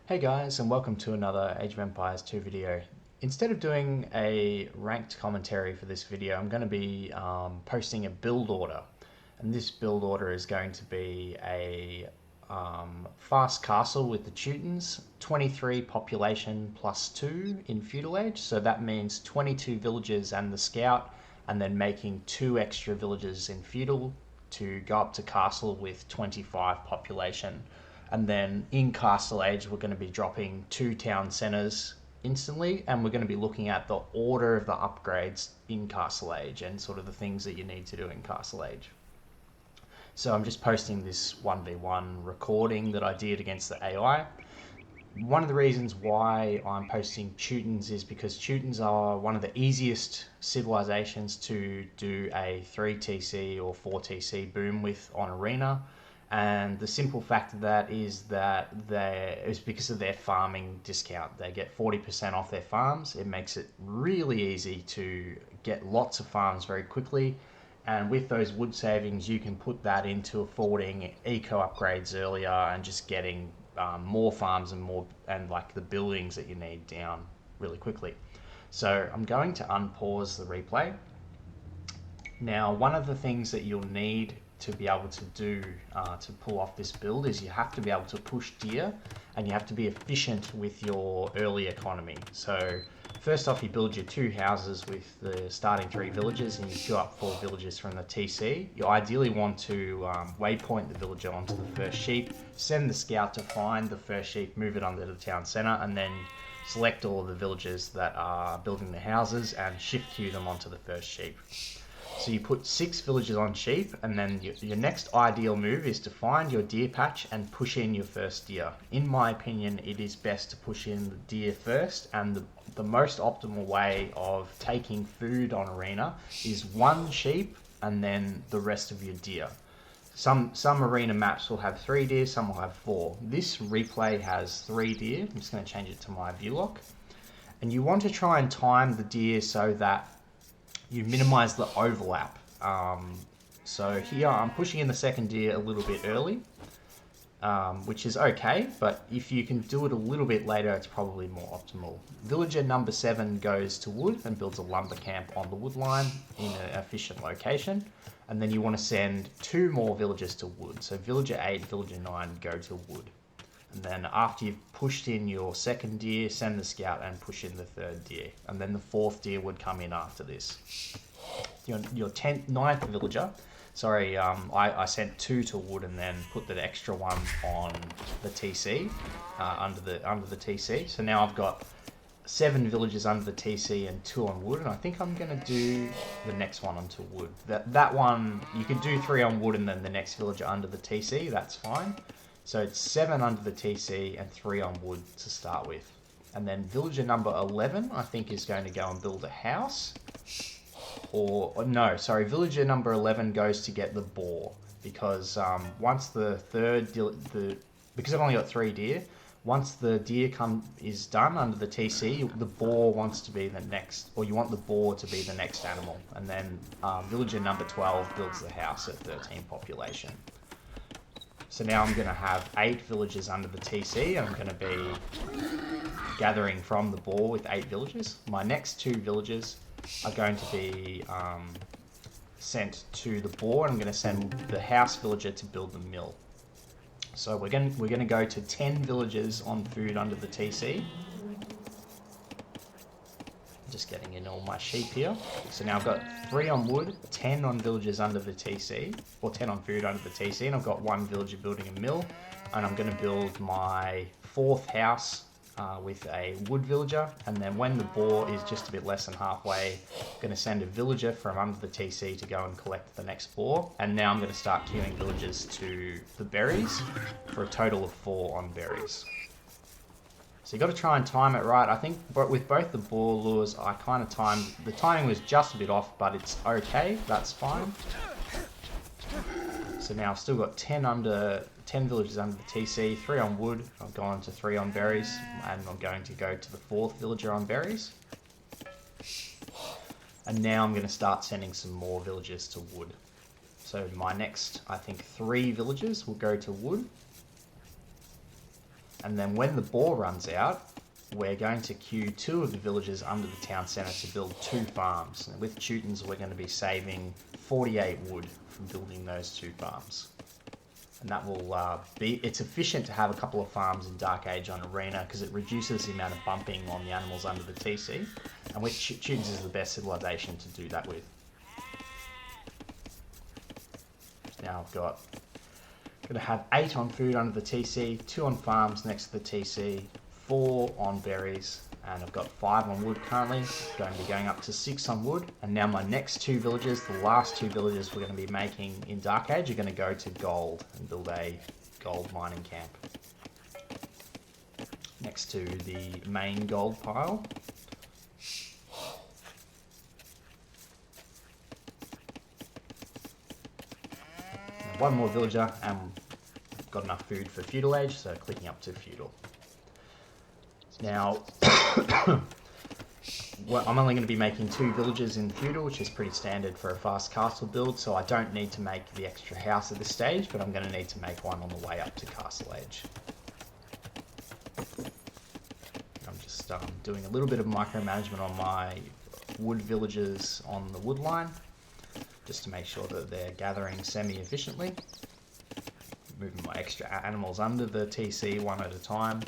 Hey guys, and welcome to another Age of Empires 2 video. Instead of doing a ranked commentary for this video, I'm going to be posting a build order. And this build order is going to be a fast castle with the Teutons, 23 population plus 2 in feudal age. So that means 22 villages and the scout, and then making 2 extra villages in feudal to go up to castle with 25 population. And then in Castle Age, we're going to be dropping 2 town centres instantly, and we're going to be looking at the order of the upgrades in Castle Age and sort of the things that you need to do in Castle Age. So I'm just posting this 1v1 recording that I did against the AI. One of the reasons why I'm posting Teutons is because Teutons are one of the easiest civilizations to do a 3TC or 4TC boom with on Arena. And the simple fact of that is that it's because of their farming discount. They get 40% off their farms. It makes it really easy to get lots of farms very quickly. And with those wood savings, you can put that into affording eco upgrades earlier and just getting more farms and like the buildings that you need down really quickly. So I'm going to unpause the replay. Now, one of the things that you'll need to be able to do to pull off this build is you have to be able to push deer, and you have to be efficient with your early economy. So first off, you build your 2 houses with the starting 3 villages, and you queue up 4 villages from the TC. You ideally want to waypoint the villager onto the first sheep, send the scout to find the first sheep, move it under the town centre, and then select all of the villagers that are building the houses and shift queue them onto the first sheep. So you put 6 villages on sheep, and then your next ideal move is to find your deer patch and push in your first deer. In my opinion, it is best to push in the deer first, and the most optimal way of taking food on Arena is 1 sheep and then the rest of your deer. Some Arena maps will have 3 deer, some will have 4. This replay has 3 deer. I'm just going to change it to my view lock. And you want to try and time the deer so that you minimize the overlap. So here I'm pushing in the second deer a little bit early, which is okay, but if you can do it a little bit later, it's probably more optimal. Villager number 7 goes to wood and builds a lumber camp on the wood line in an efficient location. And then you want to send 2 more villagers to wood. So villager 8, villager 9 go to wood. And then after you've pushed in your second deer, send the scout and push in the 3rd deer. And then the 4th deer would come in after this. Your 9th villager, sorry, I sent 2 to wood and then put the extra 1 on the TC, under the TC. So now I've got 7 villages under the TC and 2 on wood, and I think I'm going to do the next one onto wood. That one, you can do 3 on wood and then the next villager under the TC, that's fine. So it's 7 under the TC and 3 on wood to start with. And then villager number 11, I think, is going to go and build a house. Or no, sorry, villager number 11 goes to get the boar. Because once the because I've only got 3 deer, once the deer is done under the TC, the boar wants to be the next, or you want the boar to be the next animal. And then villager number 12 builds the house at 13 population. So now I'm going to have 8 villages under the TC, and I'm going to be gathering from the boar with 8 villages. My next 2 villages are going to be sent to the boar, and I'm going to send the house villager to build the mill. So we're going to go to 10 villages on food under the TC. Just getting in all my sheep here. So now I've got 3 on wood, 10 on villagers under the TC, or 10 on food under the TC, and I've got 1 villager building a mill, and I'm going to build my 4th house with a wood villager, and then when the boar is just a bit less than halfway, I'm going to send a villager from under the TC to go and collect the next boar, and now I'm going to start queuing villagers to the berries for a total of 4 on berries. So you got to try and time it right. I think with both the boar lures, I kind of timed, the timing was just a bit off, but it's okay, that's fine. So now I've still got 10 villages under the TC, 3 on wood, I've gone to 3 on berries, and I'm going to go to the 4th villager on berries. And now I'm going to start sending some more villagers to wood. So my next, I think, 3 villages will go to wood. And then when the boar runs out, we're going to queue 2 of the villages under the town centre to build 2 farms. And with Teutons, we're going to be saving 48 wood from building those 2 farms. And that will it's efficient to have a couple of farms in Dark Age on Arena because it reduces the amount of bumping on the animals under the TC. And with Teutons is the best civilization to do that with. Now I've got going to have 8 on food under the TC, 2 on farms next to the TC, 4 on berries, and I've got 5 on wood currently. Going to be going up to 6 on wood. And now my next 2 villages, the last 2 villages we're going to be making in Dark Age, are going to go to gold and build a gold mining camp next to the main gold pile. Now, 1 more villager and I've got enough food for feudal age, so clicking up to feudal. Now, I'm only going to be making 2 villages in feudal, which is pretty standard for a fast castle build, so I don't need to make the extra house at this stage, but I'm going to need to make one on the way up to castle age. I'm just doing a little bit of micromanagement on my wood villages on the wood line, just to make sure that they're gathering semi-efficiently. Moving my extra animals under the TC one at a time.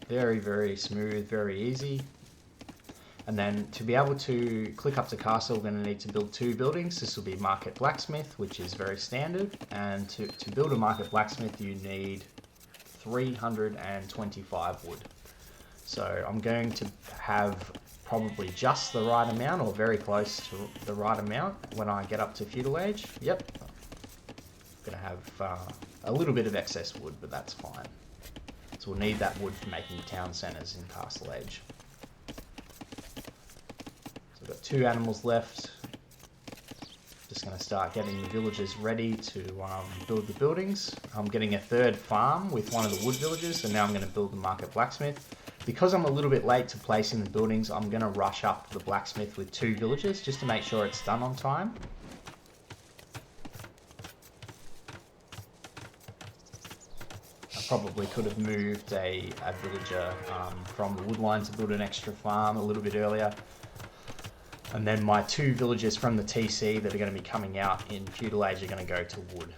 Very, very smooth, very easy. And then to be able to click up to castle, we're going to need to build 2 buildings. This will be market blacksmith, which is very standard. And to build a market blacksmith, you need 325 wood. So I'm going to have probably just the right amount, or very close to the right amount when I get up to feudal age. Yep. I'm going to have a little bit of excess wood, but that's fine. So we'll need that wood for making town centres in Castle Age. So we've got 2 animals left. Just going to start getting the villagers ready to build the buildings. I'm getting a 3rd farm with one of the wood villages, and now I'm going to build the market blacksmith. Because I'm a little bit late to placing the buildings, I'm going to rush up the blacksmith with 2 villagers just to make sure it's done on time. Probably could have moved a villager from the woodline to build an extra farm a little bit earlier. And then my 2 villagers from the TC that are going to be coming out in feudal age are going to go to wood.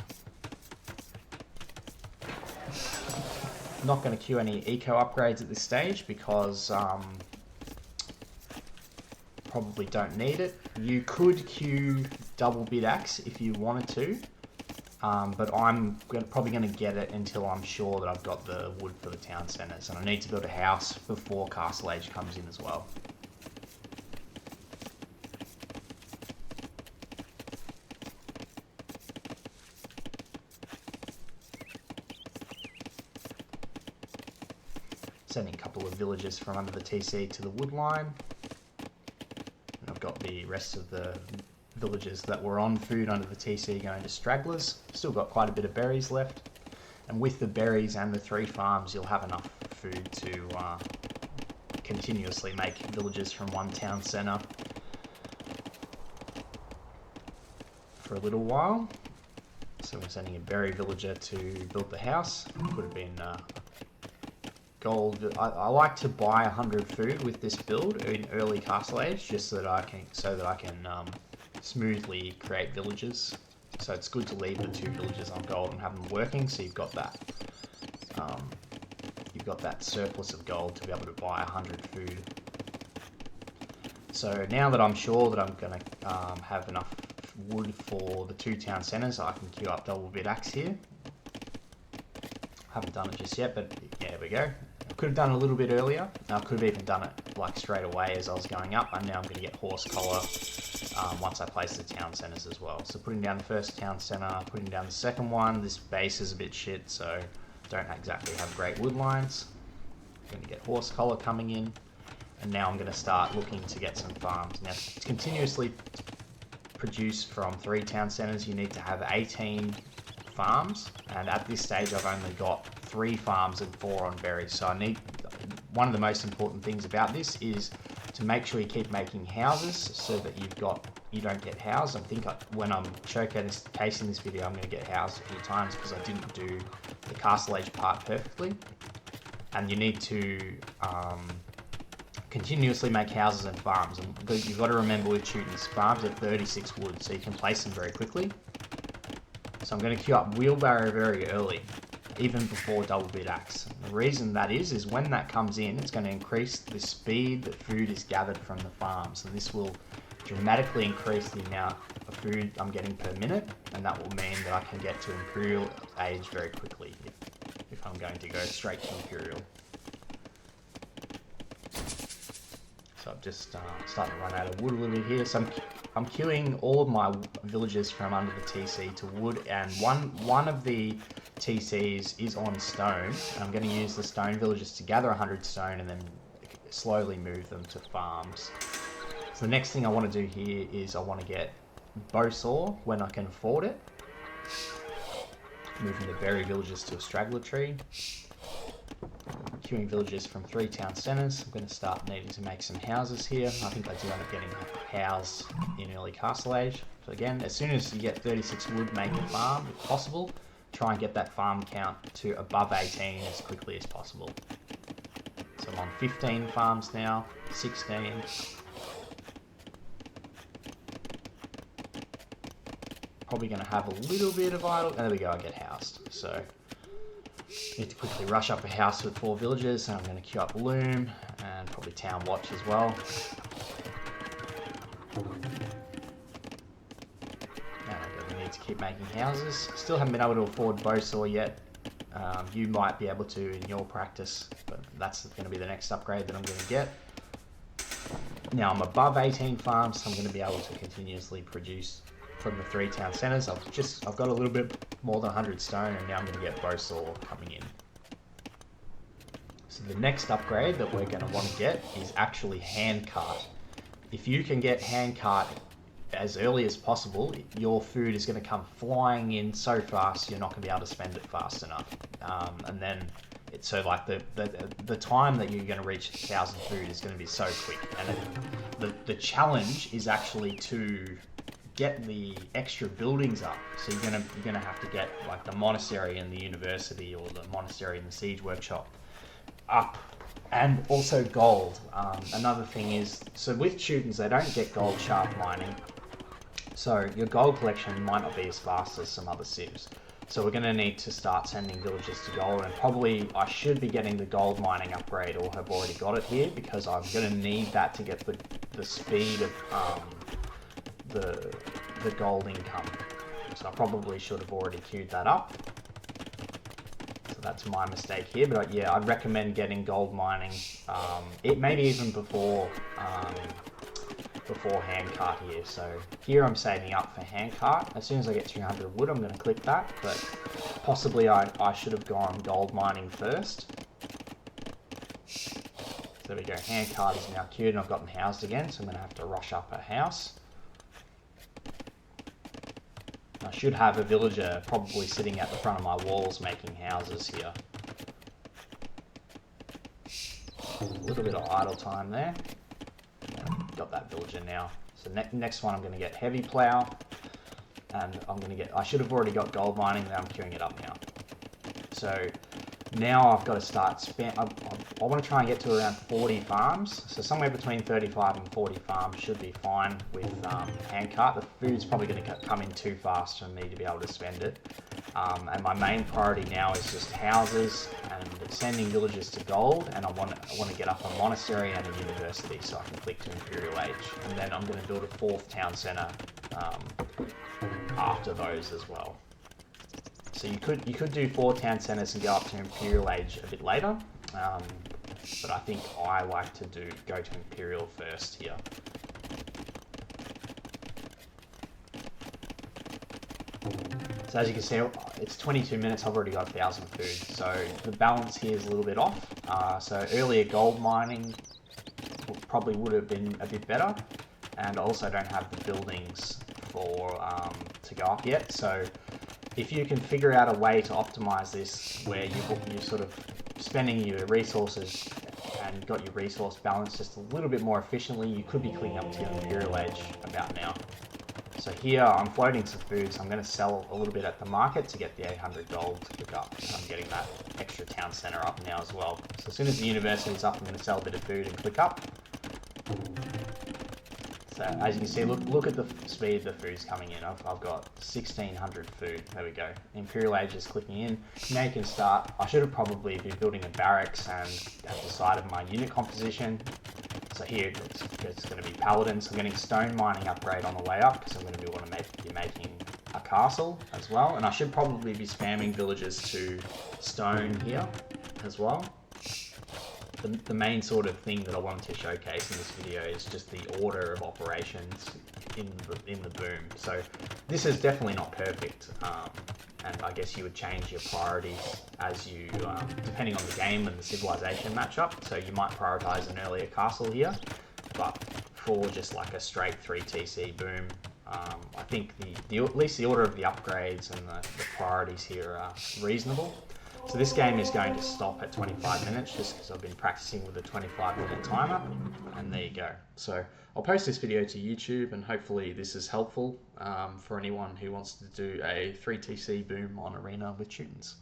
I'm not going to queue any eco upgrades at this stage because probably don't need it. You could queue double bid axe if you wanted to. But I'm probably going to get it until I'm sure that I've got the wood for the town centres. And I need to build a house before Castle Age comes in as well. Sending a couple of villagers from under the TC to the wood line. And I've got the rest of the villagers that were on food under the TC going to stragglers. Still got quite a bit of berries left, and with the berries and the 3 farms you'll have enough food to continuously make villagers from one town centre for a little while. So we're sending a berry villager to build the house. Could have been gold. I like to buy 100 food with this build in early Castle Age, just so that I can smoothly create villages. So it's good to leave the 2 villages on gold and have them working, so you've got that surplus of gold to be able to buy 100 food. So now that I'm sure that I'm going to have enough wood for the 2 town centres, I can queue up double bid axe here. Haven't done it just yet, but yeah, there we go. I could have done it a little bit earlier. I could have even done it like straight away as I was going up, and now I'm going to get horse collar once I place the town centres as well. So putting down the first town centre, putting down the second one. This base is a bit shit, so don't exactly have great wood lines. I'm going to get horse collar coming in, and now I'm going to start looking to get some farms. Now, to continuously produce from 3 town centres, you need to have 18 farms, and at this stage I've only got 3 farms and 4 on berries. So I need, one of the most important things about this is to make sure you keep making houses so that you've got you don't get housed. I think when I'm showcasing this video, I'm going to get housed a few times because I didn't do the castle age part perfectly. And you need to continuously make houses and farms. And you've got to remember with Teutons, farms are 36 wood, so you can place them very quickly. So I'm going to queue up wheelbarrow very early, even before double bit axe. The reason that is when that comes in, it's going to increase the speed that food is gathered from the farms, and this will dramatically increase the amount of food I'm getting per minute, and that will mean that I can get to Imperial age very quickly if I'm going to go straight to Imperial. So I'm just starting to run out of wood a little bit here. So I'm queuing all of my villagers from under the TC to wood, and one of the TCs is on stone. And I'm going to use the stone villagers to gather 100 stone and then slowly move them to farms. So the next thing I want to do here is I want to get bow saw when I can afford it. Moving the berry villagers to a straggler tree. Queuing villagers from 3 town centres. I'm going to start needing to make some houses here. I think I do end up getting housed in early castle age. So again, as soon as you get 36 wood, make a farm if possible. Try and get that farm count to above 18 as quickly as possible. So I'm on 15 farms now, 16. Probably going to have a little bit of idle. There we go, I get housed. So need to quickly rush up a house with 4 villagers, and I'm going to queue up loom and probably town watch as well. And I'm going to need to keep making houses. Still haven't been able to afford bow saw yet. You might be able to in your practice, but that's going to be the next upgrade that I'm going to get. Now I'm above 18 farms, so I'm going to be able to continuously produce from the 3 town centres. I've got a little bit more than 100 stone, and now I'm going to get bow saw coming in. So the next upgrade that we're going to want to get is actually hand cart. If you can get hand cart as early as possible, your food is going to come flying in so fast you're not going to be able to spend it fast enough. And then it's so like the time that you're going to reach 1,000 food is going to be so quick. And the challenge is actually to get the extra buildings up. So you're gonna have to get like the monastery and the university, or the monastery and the siege workshop up, and also gold. Another thing is, so with Teutons they don't get gold shaft mining, so your gold collection might not be as fast as some other civs. So we're going to need to start sending villagers to gold, and probably I should be getting the gold mining upgrade, or have already got it here, because I'm going to need that to get the speed of the gold income. So I probably should have already queued that up. So that's my mistake here, but yeah, I'd recommend getting gold mining, it maybe even before handcart here. So here I'm saving up for handcart. As soon as I get 200 wood, I'm going to click that, but possibly I should have gone gold mining first. So there we go, handcart is now queued, and I've gotten housed again, so I'm going to have to rush up a house. I should have a villager probably sitting at the front of my walls making houses here. A little bit of idle time there. Got that villager now. So next one I'm going to get heavy plow, and I should have already got gold mining, now I'm queuing it up now. So now I've got to start I want to try and get to around 40 farms, so somewhere between 35 and 40 farms should be fine with handcart. The food's probably going to come in too fast for me to be able to spend it. And my main priority now is just houses and sending villagers to gold, and I want to get up a monastery and a university so I can click to Imperial Age. And then I'm going to build a 4th town centre after those as well. So you could do 4 town centres and go up to Imperial Age a bit later, but I think I like to go to Imperial first here. So as you can see, it's 22 minutes, I've already got 1,000 food, so the balance here is a little bit off. So earlier gold mining probably would have been a bit better, and I also don't have the buildings to go up yet. So if you can figure out a way to optimize this where you're sort of spending your resources and got your resource balance just a little bit more efficiently, you could be clicking up to your Imperial Age about now. So here I'm floating some food, so I'm going to sell a little bit at the market to get the 800 gold to pick up. And I'm getting that extra town center up now as well. So as soon as the university is up, I'm going to sell a bit of food and click up. So as you can see, look at the speed the food's coming in. I've got 1600 food. There we go. Imperial Age is clicking in. Now you can start. I should have probably been building a barracks and have decided my unit composition. So here it's going to be paladins. I'm getting stone mining upgrade on the way up because I'm going to be making a castle as well. And I should probably be spamming villagers to stone here as well. The main sort of thing that I wanted to showcase in this video is just the order of operations in the boom. So this is definitely not perfect, and I guess you would change your priorities as you, depending on the game and the civilization matchup. So you might prioritize an earlier castle here, but for just like a straight 3 TC boom, I think at least the order of the upgrades and the priorities here are reasonable. So this game is going to stop at 25 minutes just because I've been practicing with a 25-minute timer, and there you go. So I'll post this video to YouTube, and hopefully this is helpful for anyone who wants to do a 3TC boom on Arena with Teutons.